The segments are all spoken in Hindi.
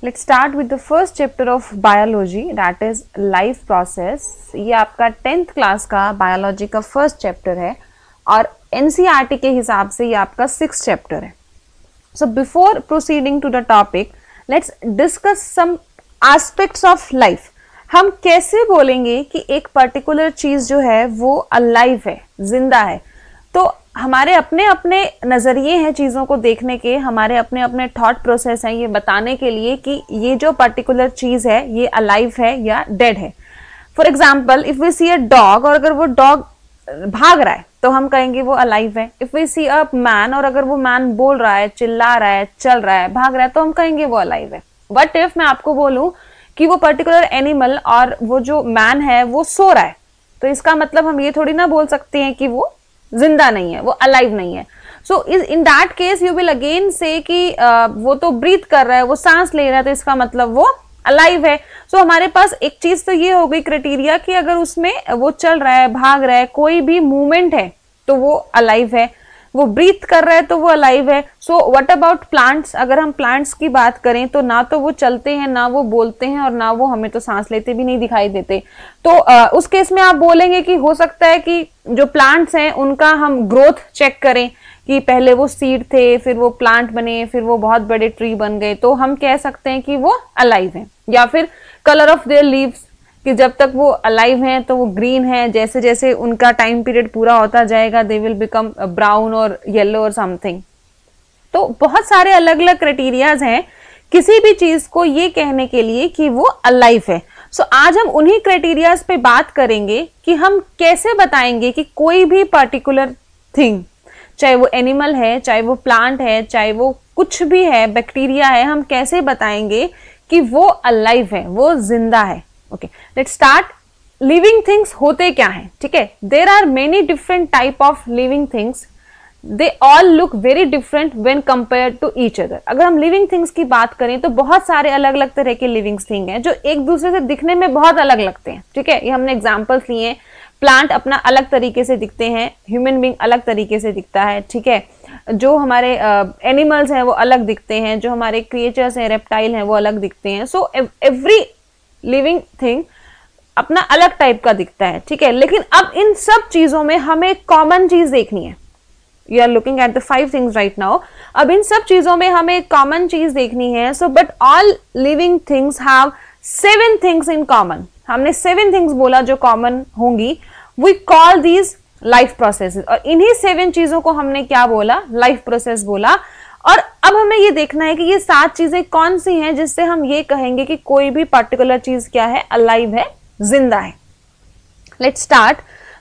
Let's start with the first chapter of biology, that is life process. ये आपका 10th क्लास का बायोलॉजी का फर्स्ट चैप्टर है और NCERT के हिसाब से ये आपका 6th चैप्टर है. So before proceeding to the topic, let's discuss some aspects of life. हम कैसे बोलेंगे कि एक पर्टिकुलर चीज जो है वो अलाइव है, जिंदा है. तो हमारे अपने अपने नजरिए हैं चीजों को देखने के, हमारे अपने अपने थॉट प्रोसेस हैं ये बताने के लिए कि ये जो पर्टिकुलर चीज है ये अलाइव है या डेड है. For example, if we see a dog और अगर वो डॉग भाग रहा है तो हम कहेंगे वो अलाइव है. If we see a man और अगर वो मैन बोल रहा है, चिल्ला रहा है, चल रहा है, भाग रहा है तो हम कहेंगे वो अलाइव है. बट इफ मैं आपको बोलूं कि वो पर्टिकुलर एनिमल और वो जो मैन है वो सो रहा है, तो इसका मतलब हम ये थोड़ी ना बोल सकते हैं कि वो जिंदा नहीं है, वो अलाइव नहीं है. So in that case you will again say कि वो तो ब्रीथ कर रहा है, वो सांस ले रहा है, तो इसका मतलब वो अलाइव है. सो हमारे पास एक चीज तो ये हो गई क्राइटेरिया कि अगर उसमें वो चल रहा है, भाग रहा है, कोई भी मूवमेंट है तो वो अलाइव है, वो ब्रीथ कर रहा है तो वो अलाइव है. So what about plants? अगर हम प्लांट्स की बात करें तो ना तो वो चलते हैं, ना वो बोलते हैं और ना वो हमें तो सांस लेते भी नहीं दिखाई देते. तो उस केस में आप बोलेंगे कि हो सकता है कि जो प्लांट्स हैं उनका हम ग्रोथ चेक करें कि पहले वो सीड थे, फिर वो प्लांट बने, फिर वो बहुत बड़े ट्री बन गए, तो हम कह सकते हैं कि वो अलाइव हैं. या फिर कलर ऑफ देयर लीव्स, कि जब तक वो अलाइव हैं तो वो ग्रीन है, जैसे जैसे उनका टाइम पीरियड पूरा होता जाएगा दे विल बिकम ब्राउन और येलो और समथिंग. तो बहुत सारे अलग अलग क्राइटेरियाज हैं किसी भी चीज को ये कहने के लिए कि वो अलाइव है. सो आज हम उन्हीं क्राइटेरियाज पे बात करेंगे कि हम कैसे बताएंगे कि कोई भी पर्टिकुलर थिंग, चाहे वो एनिमल है, चाहे वो प्लांट है, चाहे वो कुछ भी है, बैक्टीरिया है, हम कैसे बताएंगे कि वो अलाइव है, वो जिंदा है. Okay, let's start. Living things होते क्या हैं? ठीक है, there are many different type of living things. They all look very different when compared to each other. अगर हम लिविंग थिंग्स की बात करें तो बहुत सारे अलग अलग तरह के लिविंग थिंग हैं जो एक दूसरे से दिखने में बहुत अलग लगते हैं. ठीक है, ये हमने एग्जाम्पल्स लिए हैं. प्लांट अपना अलग तरीके से दिखते हैं, ह्यूमन बीइंग अलग तरीके से दिखता है. ठीक है, जो हमारे एनिमल्स हैं वो अलग दिखते हैं, जो हमारे क्रिएचर्स हैं, रेप्टाइल हैं, वो अलग दिखते हैं. सो एवरी लिविंग थिंग अपना अलग टाइप का दिखता है. ठीक है, लेकिन अब इन सब चीजों में हमें कॉमन चीज देखनी है. You are looking at the 5 things right now. अब इन सब चीजों में हमें एक कॉमन चीज देखनी है. So but all living things have 7 things in common. हमने 7 थिंग्स बोला जो कॉमन होंगी. We call these life processes. और इन्हीं 7 चीजों को हमने क्या बोला? लाइफ प्रोसेस बोला. और अब हमें ये देखना है कि ये 7 चीजें कौन सी हैं जिससे हम ये कहेंगे कि कोई भी पर्टिकुलर चीज क्या है? अलाइव है, जिंदा है. Let's start.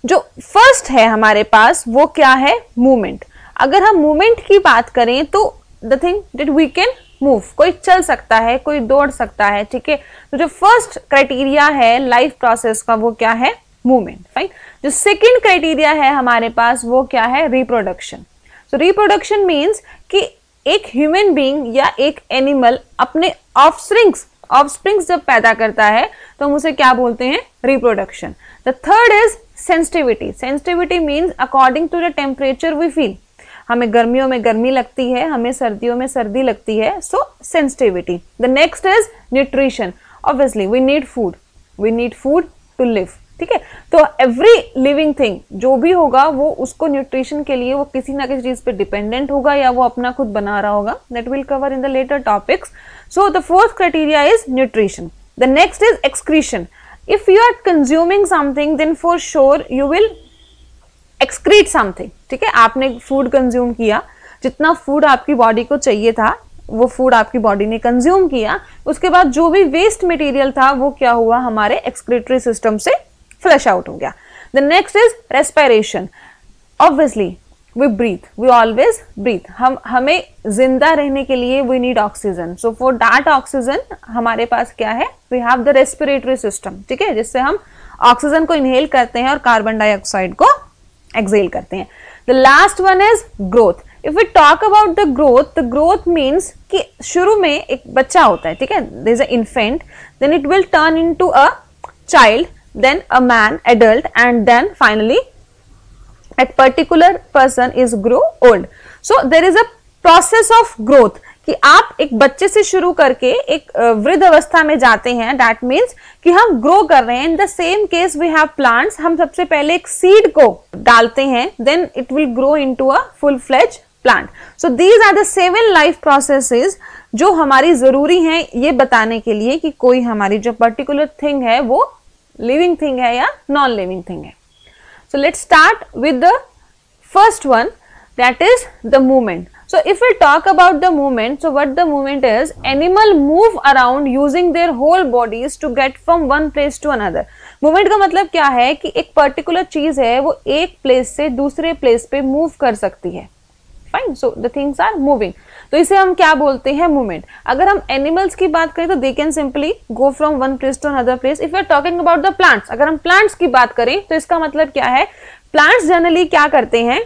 जो फर्स्ट है हमारे पास वो क्या है? मूवमेंट. अगर हम मूवमेंट की बात करें तो the thing that we can move, कोई चल सकता है, कोई दौड़ सकता है. ठीक है, तो जो फर्स्ट क्राइटेरिया है लाइफ प्रोसेस का वो क्या है? मूवमेंट. फाइन. जो सेकेंड क्राइटेरिया है हमारे पास वो क्या है? रिप्रोडक्शन. सो रिप्रोडक्शन मीन्स कि एक ह्यूमन बीइंग या एक एनिमल अपने ऑफस्प्रिंग्स जब पैदा करता है तो हम उसे क्या बोलते हैं? Reproduction. The third is sensitivity. Sensitivity means according to the temperature we feel. हमें गर्मियों में गर्मी लगती है, हमें सर्दियों में सर्दी लगती है. So sensitivity. The next is nutrition. Obviously we need food to live. ठीक है, तो एवरी लिविंग थिंग जो भी होगा वो उसको न्यूट्रिशन के लिए वो किसी ना किसी चीज पे डिपेंडेंट होगा या वो अपना खुद बना रहा होगा. That will cover in the later topics. So the fourth criteria is nutrition. The next is excretion. If you are consuming something then for sure you will excrete something. ठीक है, आपने फूड कंज्यूम किया, जितना फूड आपकी बॉडी को चाहिए था वो फूड आपकी बॉडी ने कंज्यूम किया, उसके बाद जो भी वेस्ट मटेरियल था वो क्या हुआ? हमारे एक्सक्रीटरी सिस्टम से फ्लश आउट हो गया. The next is respiration. Obviously we breathe, we always breathe. हमें जिंदा रहने के लिए we need oxygen. So for that oxygen हमारे पास क्या है? We have the respiratory system. ठीक है, जिससे हम ऑक्सीजन को इनहेल करते हैं और कार्बन डाइऑक्साइड को एक्सहेल करते हैं. The last one is growth. If we talk about the growth means कि शुरू में एक बच्चा होता है. ठीक है, there is a infant, then it will turn into a child, then a man, adult, and then finally a particular person is grow old. So there is a process of growth कि आप एक बच्चे से शुरू करके एक वृद्ध अवस्था में जाते हैं, दैट मीन्स कि हम ग्रो कर रहे हैं। In the same case we have plants, हम सबसे पहले एक सीड को डालते हैं, then it will grow into a full fledge plant. So these are the 7 life processes जो हमारी जरूरी हैं ये बताने के लिए कि कोई हमारी जो पर्टिकुलर थिंग है वो लिविंग थिंग है या नॉन लिविंग थिंग है। So let's start with the first one, that is the movement. So if we talk about the movement, so what the movement is, animal move around using their whole bodies to get from one place to another. Movement का मतलब क्या है कि एक पर्टिकुलर चीज है वो एक प्लेस से दूसरे प्लेस पे मूव कर सकती है। Fine, so the things are moving, तो इसे हम क्या बोलते हैं, मूवमेंट। अगर हम एनिमल्स की बात करें तो they can simply go from one place to another place. If you are talking about the plants, अगर हम प्लांट्स की बात करें तो इसका मतलब क्या है, प्लांट्स जनरली क्या करते हैं,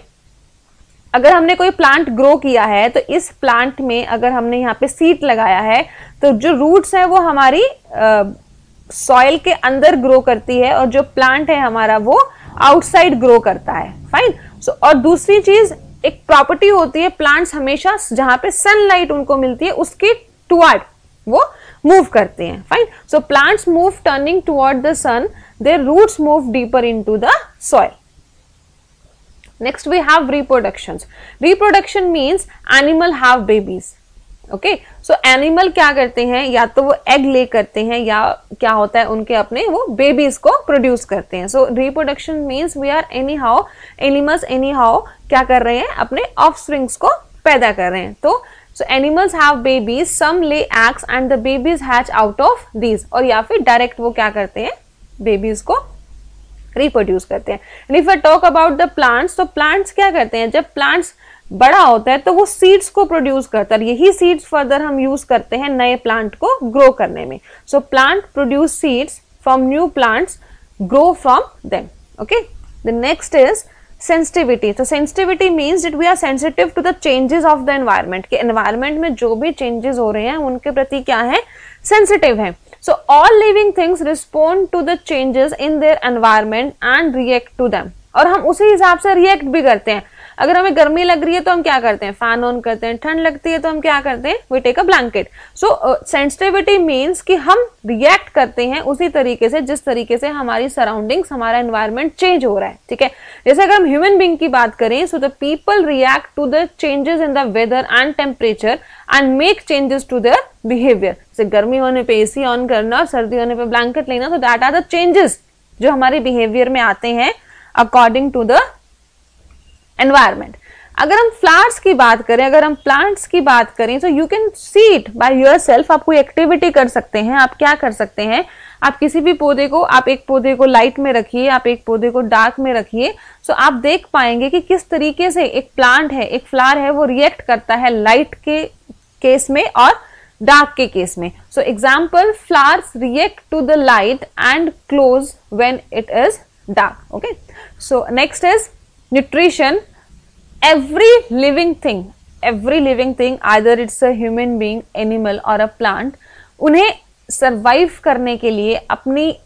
अगर हमने कोई प्लांट ग्रो किया है तो इस प्लांट में अगर हमने यहाँ पे सीड लगाया है तो जो रूट्स है वो हमारी सॉइल के अंदर ग्रो करती है और जो प्लांट है हमारा वो आउटसाइड ग्रो करता है। फाइन, सो और दूसरी चीज एक प्रॉपर्टी होती है, प्लांट्स हमेशा जहां पे सनलाइट उनको मिलती है उसके टुवर्ड वो मूव करते हैं। Fine, so plants move turning toward the sun, their roots move deeper into the soil. Next we have reproductions. Reproduction means animal have babies. Okay, so animal क्या करते हैं, या तो वो egg lay करते हैं या क्या होता है उनके अपने वो babies को produce करते हैं। So reproduction means we are anyhow, animals anyhow क्या कर रहे हैं, अपने offsprings को पैदा कर रहे हैं। तो so animals have babies, some lay eggs and the babies hatch out of these, और या फिर direct वो क्या करते हैं, babies को रिप्रोड्यूस करते हैं। And if I talk about the plants, तो प्लांट्स क्या करते हैं, जब प्लांट्स बड़ा होता है तो वो सीड्स को प्रोड्यूस करता है, यही सीड्स फर्दर हम यूज करते हैं नए प्लांट को ग्रो करने में। So plant produce seeds from new plants, grow from them. Okay, the next is sensitivity. तो sensitivity means that we are sensitive to the changes of the environment, के एनवायरमेंट में जो भी चेंजेस हो रहे हैं उनके प्रति क्या है, सेंसिटिव है। So all living things respond to the changes in their environment and react to them. और हम उसी हिसाब से रिएक्ट भी करते हैं। अगर हमें गर्मी लग रही है तो हम क्या करते हैं, फैन ऑन करते हैं, ठंड लगती है तो हम क्या करते हैं, we take a blanket. So sensitivity means कि हम रिएक्ट करते हैं उसी तरीके से जिस तरीके से हमारी सराउंडिंग्स, हमारा एनवायरनमेंट चेंज हो रहा है। ठीक है, जैसे अगर हम ह्यूमन बीइंग की बात करें, so the people react to the changes in the weather and temperature and make changes to their behaviour. जैसे गर्मी होने पे एसी ऑन करना और सर्दी होने पे ब्लैंकेट लेना, तो दैट आर द चेंजेस जो हमारे बिहेवियर में आते हैं अकॉर्डिंग टू द एनवायरमेंट। अगर हम फ्लावर्स की बात करें, अगर हम प्लांट्स की बात करें, तो you can see it by yourself. आप कोई एक्टिविटी कर सकते हैं, आप क्या कर सकते हैं, आप किसी भी पौधे को, आप एक पौधे को लाइट में रखिए, आप एक पौधे को डार्क में रखिए, सो आप देख पाएंगे कि किस तरीके से एक प्लांट है, एक फ्लावर है, वो रिएक्ट करता है लाइट के केस में और डार्क के केस में। So example, flowers react to the light and close when it is dark. Okay, so next is nutrition. Every living thing, either it's a human being, animal or a plant, उन्हें सरवाइव करने के लिए, अपनी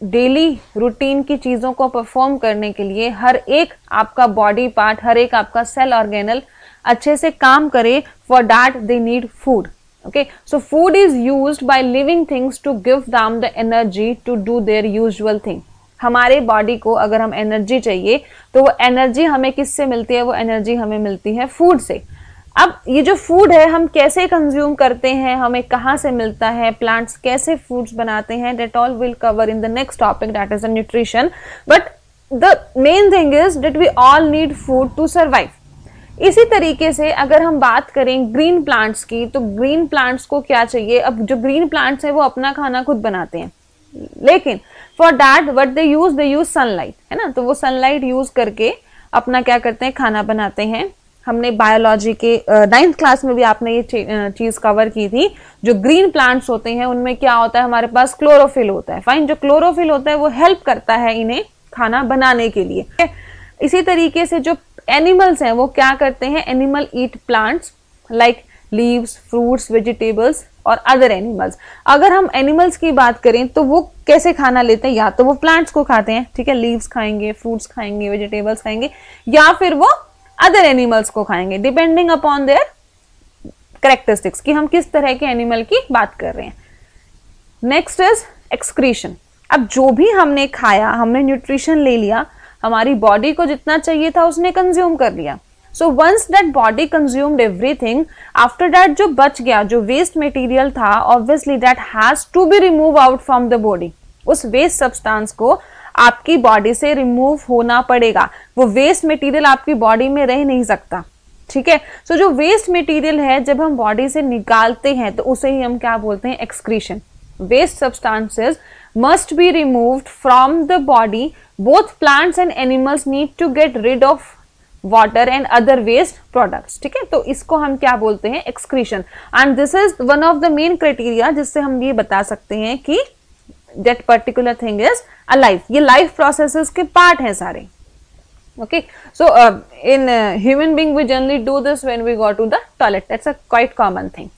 डेली रूटीन की चीजों को परफॉर्म करने के लिए हर एक आपका बॉडी पार्ट, हर एक आपका सेल ऑर्गेनल अच्छे से काम करे, for that they need food. Okay, so food is used by living things to give them the energy to do their usual thing. हमारे बॉडी को अगर हम एनर्जी चाहिए तो वो एनर्जी हमें किससे मिलती है, वो एनर्जी हमें मिलती है फूड से। अब ये जो फूड है हम कैसे कंज्यूम करते हैं, हमें कहाँ से मिलता है, प्लांट्स कैसे फूड्स बनाते हैं, that all will cover in the next topic, that is the nutrition. But the main thing is that we all need food to survive. इसी तरीके से अगर हम बात करें ग्रीन प्लांट्स की, तो ग्रीन प्लांट्स को क्या चाहिए, अब जो ग्रीन प्लांट्स है वो अपना खाना खुद बनाते हैं, लेकिन for that what they use sunlight, है ना, तो वो सनलाइट यूज करके अपना क्या करते हैं, खाना बनाते हैं। हमने बायोलॉजी के 9th क्लास में भी आपने ये चीज कवर की थी। जो ग्रीन प्लांट्स होते हैं उनमें क्या होता है, हमारे पास क्लोरोफिल होता है। फाइन, जो क्लोरोफिल होता है वो हेल्प करता है इन्हें खाना बनाने के लिए। इसी तरीके से जो एनिमल्स हैं वो क्या करते हैं, animal eat plants like leaves, fruits, vegetables और अदर एनिमल्स। अगर हम एनिमल्स की बात करें तो वो कैसे खाना लेते हैं, या तो वो प्लांट्स को खाते हैं, ठीक है, लीव्स खाएंगे, फ्रूट्स खाएंगे, वेजिटेबल्स खाएंगे, या फिर वो अदर एनिमल्स को खाएंगे, डिपेंडिंग अपॉन देयर कैरेक्टरिस्टिक्स कि हम किस तरह के एनिमल की बात कर रहे हैं। Next is excretion. अब जो भी हमने खाया, हमने न्यूट्रिशन ले लिया, हमारी बॉडी को जितना चाहिए था उसने कंज्यूम कर लिया। So once that body consumed everything, after that जो बच गया, जो वेस्ट मटेरियल था, obviously that has to be remove out from the body. उस वेस्ट सब्सटेंस को आपकी बॉडी से रिमूव होना पड़ेगा। वो वेस्ट मटेरियल आपकी बॉडी में रह नहीं सकता, ठीक है। सो जो वेस्ट मटेरियल है जब हम बॉडी से निकालते हैं तो उसे ही हम क्या बोलते हैं, excretion. Waste substances must be removed from the body. Both plants and animals need to get rid of water and other waste products, ठीक है। तो इसको हम क्या बोलते हैं, excretion, and this is one of the main criteria जिससे हम ये बता सकते हैं कि that particular thing is alive। ये life processes के part हैं सारे, okay। So in human being we generally do this when we go to the toilet, that's a quite common thing।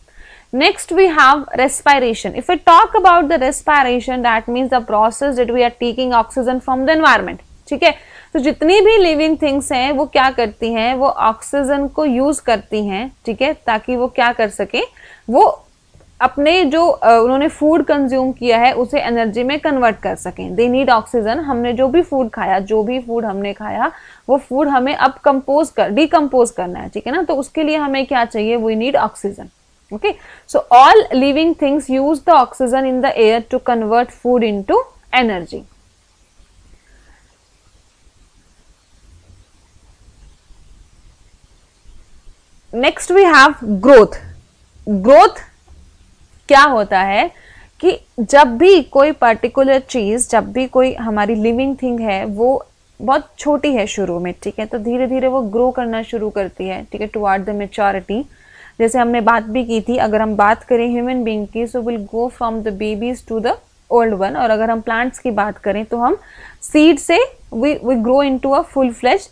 Next we have respiration. If we talk about the respiration, that means the process that we are taking oxygen from the environment, ठीक है। तो जितनी भी लिविंग थिंग्स हैं वो क्या करती हैं, वो ऑक्सीजन को यूज करती हैं, ठीक है, ताकि वो क्या कर सके, वो अपने जो उन्होंने फूड कंज्यूम किया है उसे एनर्जी में कन्वर्ट कर सकें। They need oxygen. हमने जो भी फूड खाया, जो भी फूड हमने खाया, वो फूड हमें अब डिकम्पोज करना है, ठीक है ना। तो उसके लिए हमें क्या चाहिए, we need oxygen. Okay, so all living things use the oxygen in the air to convert food into energy. Next we have growth. Growth क्या होता है कि जब भी कोई पर्टिकुलर चीज, जब भी कोई हमारी लिविंग थिंग है वो बहुत छोटी है शुरू में, ठीक है, तो धीरे धीरे वो ग्रो करना शुरू करती है, ठीक है, टुवर्ड द मैच्योरिटी। जैसे हमने बात भी की थी, अगर हम बात करें ह्यूमन बीइंग की, so will go from the babies to the old one. और अगर हम प्लांट्स की बात करें तो हम सीड से we grow into a full fleshed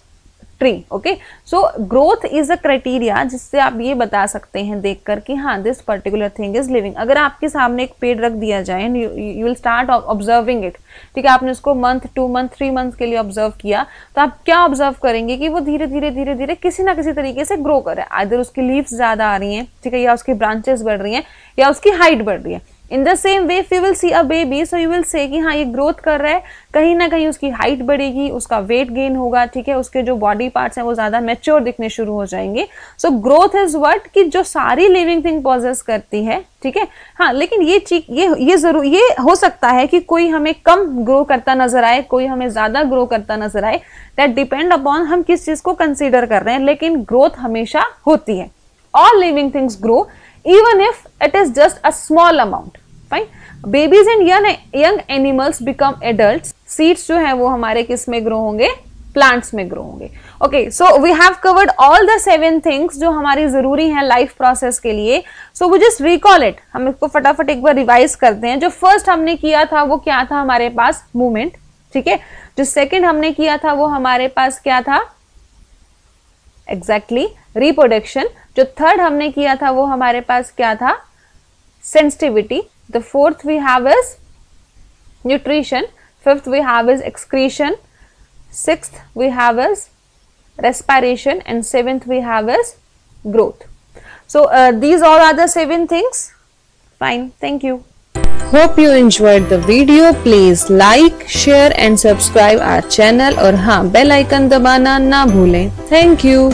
tree, okay. So growth is a criteria जिससे आप ये बता सकते हैं देखकर कि हाँ this particular thing is living. अगर आपके सामने एक पेड़ रख दिया जाए, you will start observing it, ठीक है, आपने उसको मंथ, 2 मंथ, 3 मंथ के लिए ऑब्जर्व किया, तो आप क्या ऑब्जर्व करेंगे कि वो धीरे धीरे किसी ना किसी तरीके से ग्रो कर रहा है। आइदर उसकी लीव्स ज्यादा आ रही हैं, ठीक है, या उसकी ब्रांचेस बढ़ रही हैं, या उसकी हाइट बढ़ रही है। इन the same way if you will see a baby, so you will say कि हाँ ये ग्रोथ कर रहा है, कहीं ना कहीं उसकी हाइट बढ़ेगी, उसका वेट गेन होगा, ठीक है, उसके जो बॉडी पार्ट्स हैं वो ज्यादा मैच्योर दिखने शुरू हो जाएंगे। सो ग्रोथ इज व्हाट कि जो सारी लिविंग थिंग पॉजेस करती है, ठीक है। हाँ, लेकिन ये चीज ये हो सकता है कि कोई हमें कम ग्रो करता नजर आए, कोई हमें ज्यादा ग्रो करता नजर आए, दैट डिपेंड अपॉन हम किस चीज को कंसिडर कर रहे हैं, लेकिन ग्रोथ हमेशा होती है। All living things grow even if it is just a small amount, fine। Babies and young animals become adults। Seeds जो है वो हमारे किस में ग्रो होंगे, प्लांट्स में ग्रो होंगे। Okay, so we have covered all the 7 things जो हमारी जरूरी हैं लाइफ प्रोसेस के लिए। So we just recall it, हम इसको फटाफट एक बार रिवाइज करते हैं। जो फर्स्ट हमने किया था वो क्या था, हमारे पास मूवमेंट, ठीक है। जो सेकेंड हमने किया था वो हमारे पास क्या था, एग्जैक्टली रिप्रोडक्शन। जो थर्ड हमने किया था वो हमारे पास क्या था, sensitivity. The fourth we have is nutrition, fifth we have is excretion, sixth we have is respiration, and seventh we have is growth. So these all are the 7 things. Fine, thank you. Hope you enjoyed the video. Please like, share and subscribe our channel और हाँ बेल आइकन दबाना ना भूलें. Thank you.